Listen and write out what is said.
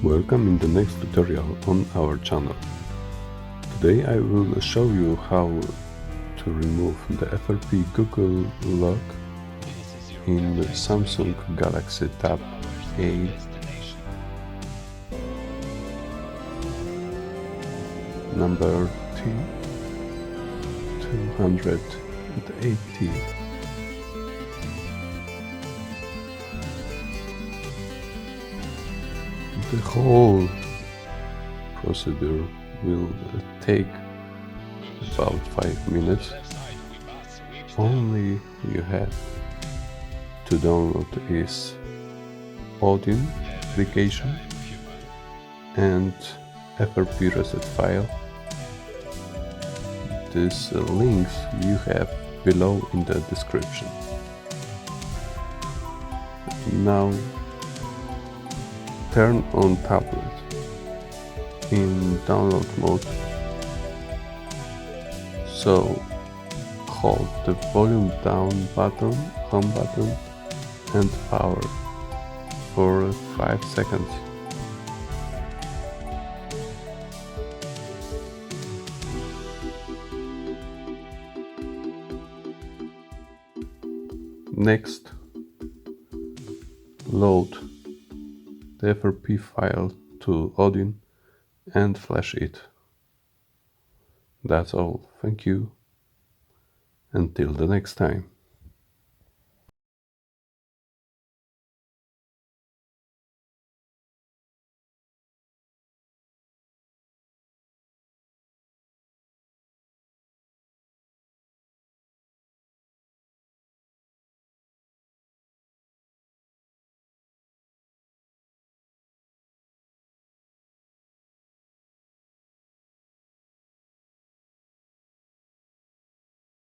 Welcome in the next tutorial on our channel. Today I will show you how to remove the FRP Google lock in the Samsung Galaxy Tab A number G3 WiFi. The whole procedure will take about 5 minutes. Only you have to download this Odin application and FRP reset file. These links you have below in the description. Now turn on tablet in download mode, so hold the volume down button, home button and power for 5 seconds. Next, load the FRP file to Odin and flash it. That's all. Thank you. Until the next time.